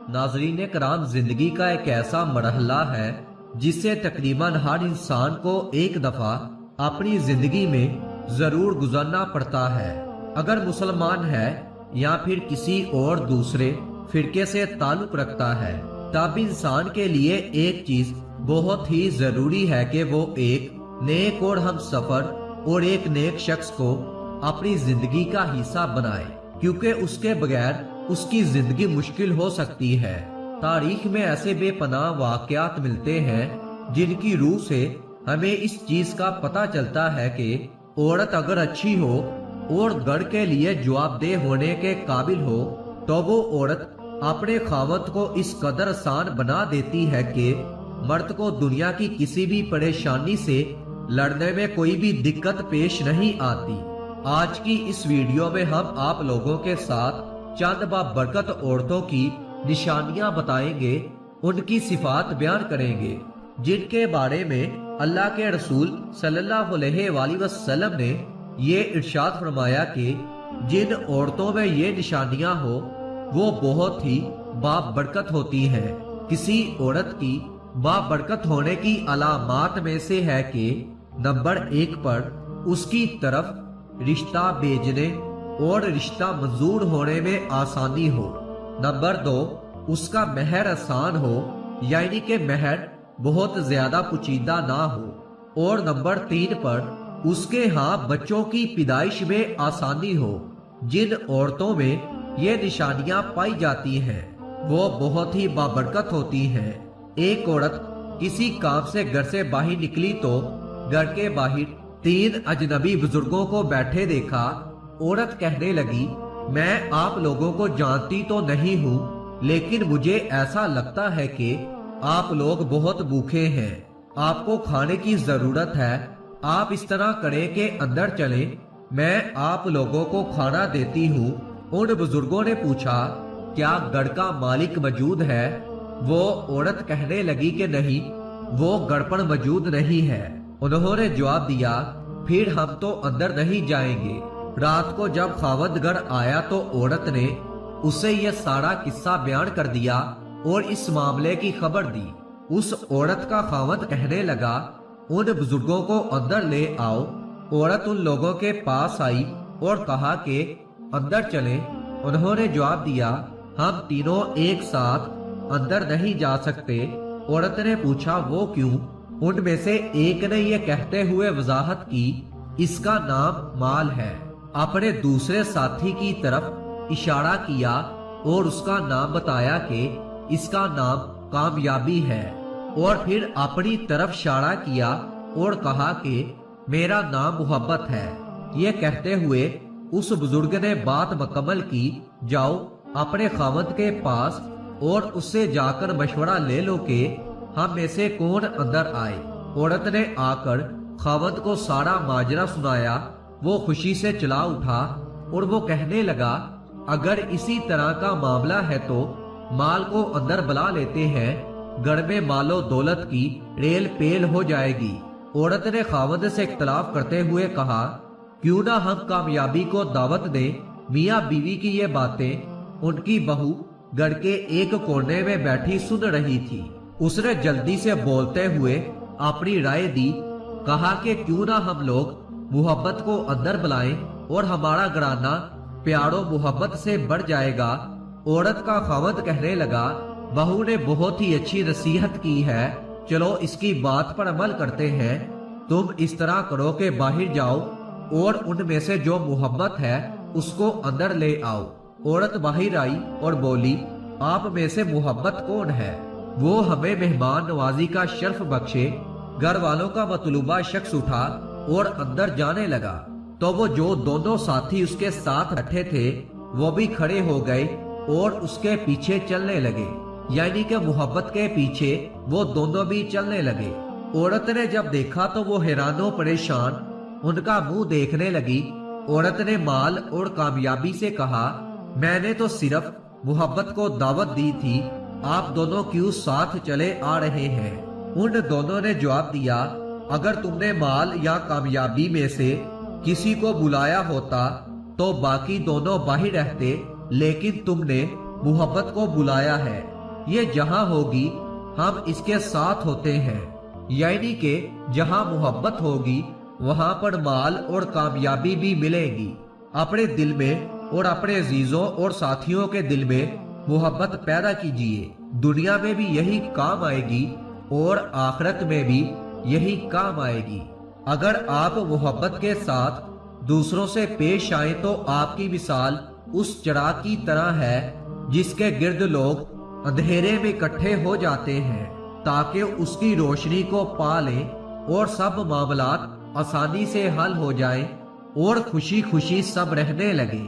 नाज़रीन करام, जिंदगी का एक ऐसा मरहला है जिससे तकरीबन हर इंसान को एक दफा अपनी जिंदगी में जरूर गुजरना पड़ता है। अगर मुसलमान है या फिर किसी और दूसरे फिरके से ताल्लुक रखता है, तब इंसान के लिए एक चीज बहुत ही जरूरी है कि वो एक नेक और हम सफर और एक नेक शख्स को अपनी जिंदगी का हिस्सा बनाए, क्योंकि उसके बगैर उसकी जिंदगी मुश्किल हो सकती है। तारीख में ऐसे बेपनाह वाकयात मिलते हैं जिनकी रूह से हमें इस चीज का पता चलता है कि औरत अगर अच्छी हो और घर के लिए जवाबदेह होने के काबिल हो तो वो औरत अपने खावत को इस कदर आसान बना देती है कि मर्द को दुनिया की किसी भी परेशानी से लड़ने में कोई भी दिक्कत पेश नहीं आती। आज की इस वीडियो में हम आप लोगों के साथ चंद बाबरकत औरतों की निशानियां बताएंगे, उनकी सिफात बयान करेंगे जिनके बारे में अल्लाह के रसूल सल्लल्लाहु अलैहि वसल्लम ने ये इरशाद फरमाया कि जिन औरतों में ये निशानियां हो वो बहुत ही बाबरकत होती हैं। किसी औरत की बाबरकत होने की अलामात में से है कि नंबर 1 पर उसकी तरफ रिश्ता भेजने और रिश्ता मंजूर होने में आसानी हो। नंबर 2, उसका महर आसान हो, यानी कि महर बहुत ज्यादा पुचीदा ना हो। और नंबर 3 पर उसके यहाँ बच्चों की पैदाइश में आसानी हो। जिन औरतों में ये निशानियां पाई जाती हैं वो बहुत ही बाबरकत होती हैं। एक औरत किसी काम से घर से बाहर निकली तो घर के बाहर 3 अजनबी बुजुर्गों को बैठे देखा। औरत कहने लगी, मैं आप लोगों को जानती तो नहीं हूँ, लेकिन मुझे ऐसा लगता है कि आप लोग बहुत भूखे हैं, आपको खाने की जरूरत है। आप इस तरह करें कि अंदर चलें, मैं आप लोगों को खाना देती हूँ। उन बुजुर्गों ने पूछा, क्या घर का मालिक मौजूद है? वो औरत कहने लगी कि नहीं, वो घर पर मौजूद नहीं है। उन्होंने जवाब दिया, फिर हम तो अंदर नहीं जाएंगे। रात को जब खावंद घर आया तो औरत ने उसे यह सारा किस्सा बयान कर दिया और इस मामले की खबर दी। उस औरत का खावंद कहने लगा, उन बुजुर्गों को अंदर ले आओ। औरत उन लोगों के पास आई और कहा कि अंदर चलें। उन्होंने जवाब दिया, हम तीनों एक साथ अंदर नहीं जा सकते। औरत ने पूछा, वो क्यों? उनमें से एक ने यह कहते हुए वजाहत की, इसका नाम माल है। अपने दूसरे साथी की तरफ इशारा किया और उसका नाम बताया कि इसका नाम कामयाबी है। और फिर अपनी तरफ इशारा किया और कहा कि मेरा नाम मोहब्बत है। ये कहते हुए उस बुजुर्ग ने बात मुकम्मल की, जाओ अपने खावंद के पास और उससे जाकर मशवरा ले लो कि हम में से कौन अंदर आए। औरत ने आकर खावंद को सारा माजरा सुनाया। वो खुशी से चला उठा और वो कहने लगा, अगर इसी तरह का मामला है तो माल को अंदर बुला लेते हैं, घर में मालो दौलत की रेल पेल हो जाएगी। औरत ने खावंद से इख्तलाफ करते हुए कहा, क्यों ना हम कामयाबी को दावत दें। मियाँ बीवी की ये बातें उनकी बहू घर के एक कोने में बैठी सुन रही थी। उसने जल्दी से बोलते हुए अपनी राय दी, कहा कि क्यों ना हम लोग मोहब्बत को अंदर बुलाएं और हमारा घराना प्यारो मोहब्बत से बढ़ जाएगा। औरत का खावंद कहने लगा, बहू ने बहुत ही अच्छी नसीहत की है, चलो इसकी बात पर अमल करते हैं। तुम इस तरह करो कि बाहर जाओ और उनमें से जो मोहब्बत है उसको अंदर ले आओ। औरत बाहर आई और बोली, आप में से मोहब्बत कौन है? वो हमें मेहमान नवाजी का शर्फ बख्शे। घर वालों का मतलूबा शख्स उठा और अंदर जाने लगा तो वो जो दोनों साथी उसके साथ बैठे थे वो भी खड़े हो गए और उसके पीछे चलने लगे, यानी कि मोहब्बत के पीछे वो दोनों भी चलने लगे। औरत ने जब देखा तो वो हैरानो परेशान उनका मुंह देखने लगी। औरत ने माल और कामयाबी से कहा, मैंने तो सिर्फ मोहब्बत को दावत दी थी, आप दोनों क्यों साथ चले आ रहे हैं? उन दोनों ने जवाब दिया, अगर तुमने माल या कामयाबी में से किसी को बुलाया होता तो बाकी दोनों बाहर रहते, लेकिन तुमने मोहब्बत को बुलाया है। یہ جہاں ہوگی ہم اس کے ساتھ ہوتے ہیں، یعنی کہ جہاں محبت ہوگی وہاں پر مال اور کامیابی بھی ملے گی۔ اپنے دل میں اور اپنے عزیزوں اور ساتھیوں کے دل میں محبت پیدا کیجیے، دنیا میں بھی یہی کام آئے گی اور آخرت میں بھی یہی کام آئے گی۔ اگر آپ محبت کے ساتھ دوسروں سے پیش آئیں تو آپ کی مثال اس چراغ کی طرح ہے جس کے گرد لوگ اندھیرے میں اکٹھے ہو جاتے ہیں تاکہ اس کی روشنی کو پا لیں اور سب معاملات آسانی سے حل ہو جائیں اور خوشی خوشی سب رہنے لگے۔